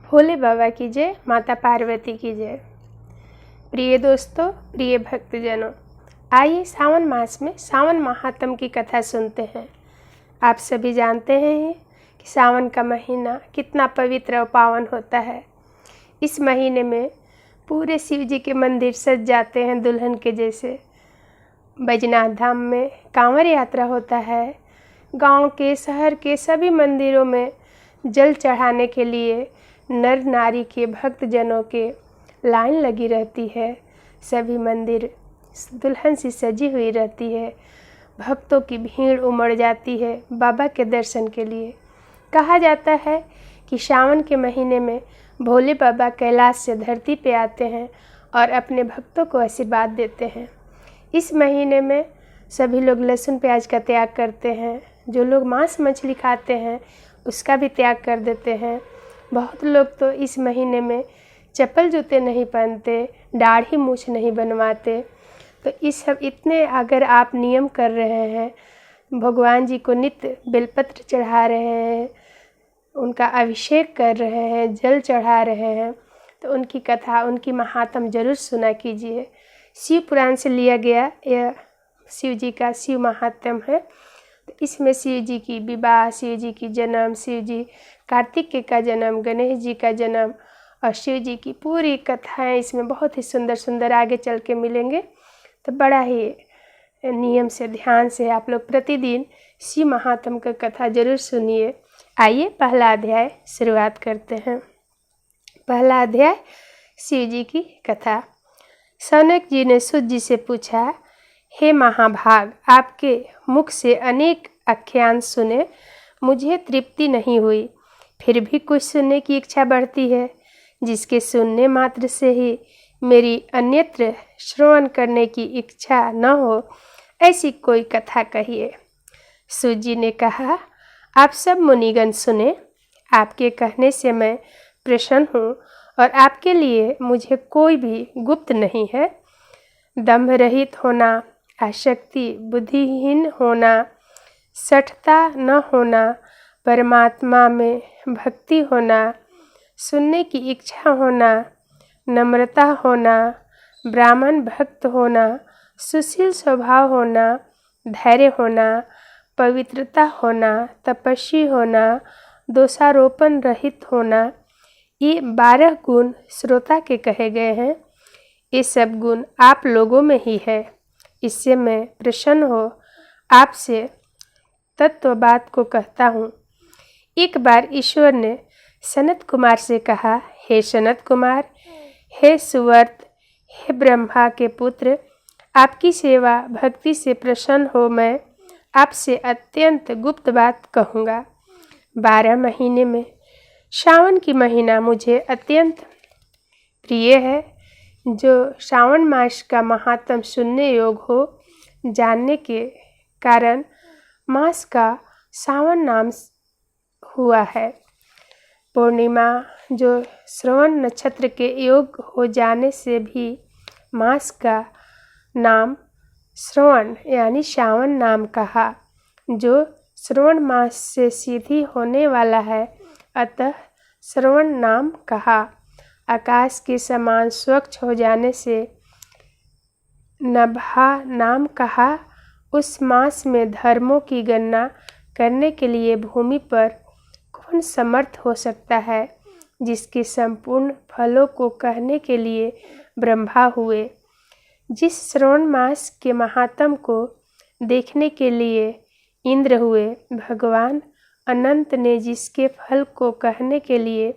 भोले बाबा की जय, माता पार्वती की जय। प्रिय दोस्तों, प्रिय भक्तजनों, आइए सावन मास में सावन महात्म्य की कथा सुनते हैं। आप सभी जानते हैं कि सावन का महीना कितना पवित्र और पावन होता है। इस महीने में पूरे शिव जी के मंदिर सज जाते हैं दुल्हन के जैसे। बैजनाथ धाम में कांवड़ यात्रा होता है। गांव के, शहर के सभी मंदिरों में जल चढ़ाने के लिए नर नारी के भक्तजनों के लाइन लगी रहती है। सभी मंदिर दुल्हन सी सजी हुई रहती है। भक्तों की भीड़ उमड़ जाती है बाबा के दर्शन के लिए। कहा जाता है कि सावन के महीने में भोले बाबा कैलाश से धरती पे आते हैं और अपने भक्तों को आशीर्वाद देते हैं। इस महीने में सभी लोग लहसुन प्याज का त्याग करते हैं। जो लोग मांस मछली खाते हैं उसका भी त्याग कर देते हैं। बहुत लोग तो इस महीने में चप्पल जूते नहीं पहनते, दाढ़ी मूछ नहीं बनवाते। तो इस सब इतने अगर आप नियम कर रहे हैं, भगवान जी को नित्य बेलपत्र चढ़ा रहे हैं, उनका अभिषेक कर रहे हैं, जल चढ़ा रहे हैं, तो उनकी कथा, उनकी महात्म जरूर सुना कीजिए। शिव पुराण से लिया गया यह शिव जी का शिव महात्म है। तो इसमें शिव जी की विवाह, शिव जी की जन्म, शिव जी कार्तिकेय का जन्म, गणेश जी का जन्म और शिव जी की पूरी कथाएं इसमें बहुत ही सुंदर सुंदर आगे चल के मिलेंगे। तो बड़ा ही नियम से, ध्यान से आप लोग प्रतिदिन शिव महात्म का कथा जरूर सुनिए। आइए पहला अध्याय शुरुआत करते हैं। पहला अध्याय शिव जी की कथा। सौनक जी ने सूत जी से पूछा, हे महाभाग, आपके मुख से अनेक आख्यान सुने, मुझे तृप्ति नहीं हुई, फिर भी कुछ सुनने की इच्छा बढ़ती है। जिसके सुनने मात्र से ही मेरी अन्यत्र श्रवण करने की इच्छा न हो, ऐसी कोई कथा कहिए। सूत जी ने कहा, आप सब मुनिगण सुने, आपके कहने से मैं प्रसन्न हूँ और आपके लिए मुझे कोई भी गुप्त नहीं है। दंभ रहित होना, आसक्ति, बुद्धिहीन होना, सठता न होना, परमात्मा में भक्ति होना, सुनने की इच्छा होना, नम्रता होना, ब्राह्मण भक्त होना, सुशील स्वभाव होना, धैर्य होना, पवित्रता होना, तपस्वी होना, दोषारोपण रहित होना, ये 12 गुण श्रोता के कहे गए हैं। ये सब गुण आप लोगों में ही है। इससे मैं प्रसन्न हो आपसे तत्व बात को कहता हूँ। एक बार ईश्वर ने सनत कुमार से कहा, हे सनत कुमार, हे सुवर्त, हे ब्रह्मा के पुत्र, आपकी सेवा भक्ति से प्रसन्न हो मैं आपसे अत्यंत गुप्त बात कहूँगा। 12 महीने में सावन की महीना मुझे अत्यंत प्रिय है। जो सावन मास का महात्म सुनने योग हो, जानने के कारण मास का सावन नाम हुआ है। पूर्णिमा जो श्रवण नक्षत्र के योग हो जाने से भी मास का नाम श्रवण यानी सावन नाम कहा। जो श्रवण मास से सिद्धि होने वाला है, अतः श्रवण नाम कहा। आकाश के समान स्वच्छ हो जाने से नभा नाम कहा। उस मास में धर्मों की गणना करने के लिए भूमि पर कौन समर्थ हो सकता है। जिसके संपूर्ण फलों को कहने के लिए ब्रह्मा हुए। जिस श्रवण मास के महात्म को देखने के लिए इंद्र हुए। भगवान अनंत ने जिसके फल को कहने के लिए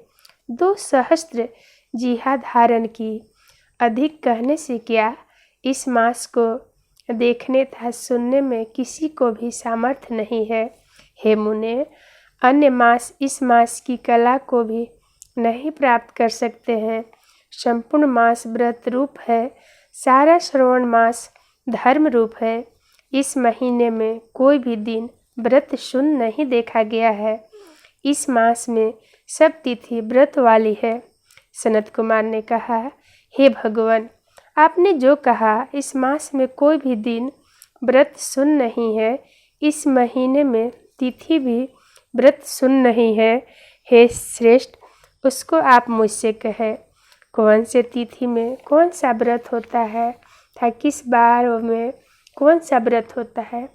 2 सहस्त्र जिहा धारण की। अधिक कहने से क्या, इस मास को देखने तथा सुनने में किसी को भी सामर्थ्य नहीं है। हे मुने, अन्य मास इस मास की कला को भी नहीं प्राप्त कर सकते हैं। संपूर्ण मास व्रत रूप है। सारा श्रवण मास धर्म रूप है। इस महीने में कोई भी दिन व्रत शून्य नहीं देखा गया है। इस मास में सब तिथि व्रत वाली है। सनत कुमार ने कहा, हे भगवान, आपने जो कहा, इस मास में कोई भी दिन व्रत शून्य नहीं है। इस महीने में तिथि भी व्रत शून्य नहीं है। हे श्रेष्ठ, उसको आप मुझसे कहें कौन से तिथि में कौन सा व्रत होता है तथा किस बार में कौन सा व्रत होता है,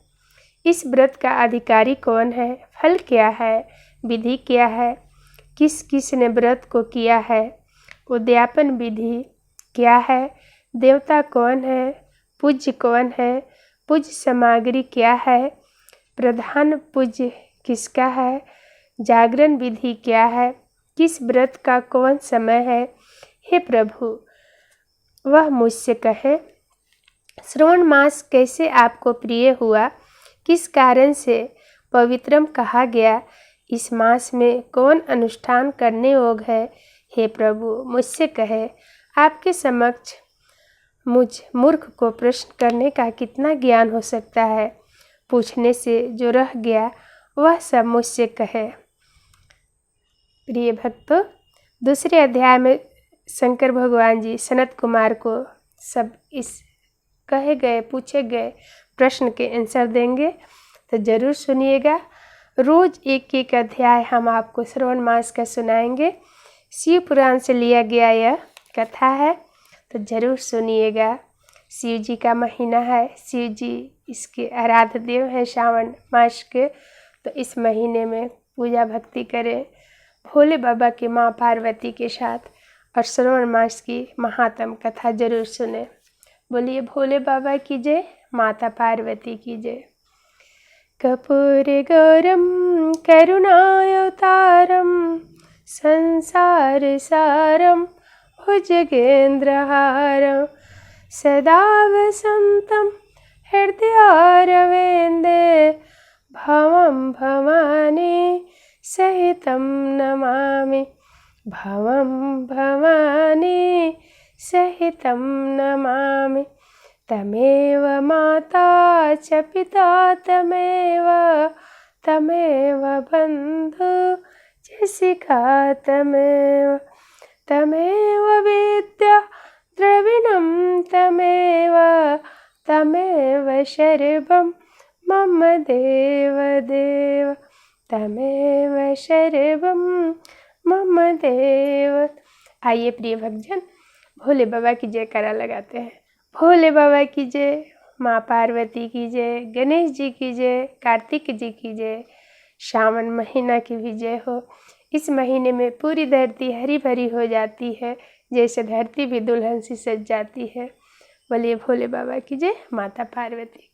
इस व्रत का अधिकारी कौन है, फल क्या है, विधि क्या है, किस किस ने व्रत को किया है, उद्यापन विधि क्या है, देवता कौन है, पूज्य कौन है, पूज्य सामग्री क्या है, प्रधान पूज्य किसका है, जागरण विधि क्या है, किस व्रत का कौन समय है। हे प्रभु, वह मुझसे कहे श्रवण मास कैसे आपको प्रिय हुआ, किस कारण से पवित्रम कहा गया, इस मास में कौन अनुष्ठान करने योग्य है। हे प्रभु, मुझसे कहे आपके समक्ष मुझ मूर्ख को प्रश्न करने का कितना ज्ञान हो सकता है, पूछने से जो रह गया वह सब मुझसे कहे। प्रिय भक्तों, दूसरे अध्याय में शंकर भगवान जी सनत कुमार को सब इस कहे गए पूछे गए प्रश्न के आंसर देंगे, तो ज़रूर सुनिएगा। रोज़ एक एक अध्याय हम आपको श्रवण मास का सुनाएंगे। शिव पुराण से लिया गया यह कथा है, तो ज़रूर सुनिएगा। शिव जी का महीना है, शिव जी इसके आराध्य देव हैं श्रावण मास के, तो इस महीने में पूजा भक्ति करें भोले बाबा की माँ पार्वती के साथ और श्रवण मास की महात्म कथा जरूर सुने। बोलिए भोले बाबा की जय, माता पार्वती की जय। कर्पूर गौरम करुणावतारम संसार सारम भुजगेन्द्रहारम सदा वसंतम हृदयारविंदे भवं भवानी सहितं नमामि, भवं भवानी सहितं नमामि। तमेव माता च पिता तमेव बन्धु च शिखा तमेव विद्या द्रविणं तमेव शर्वं मम देव तमेव शर्वं मम देव। आइए प्रिय भक्तजन, भोले बाबा की जयकारा लगाते हैं। भोले बाबा की जय, माँ पार्वती की जय, गणेश जी की जय, कार्तिक जी की जय, श्रावण महीना की भी जय हो। इस महीने में पूरी धरती हरी भरी हो जाती है, जैसे धरती भी दुल्हन सी सज जाती है। बोलिए भोले बाबा की जय, माता पार्वती।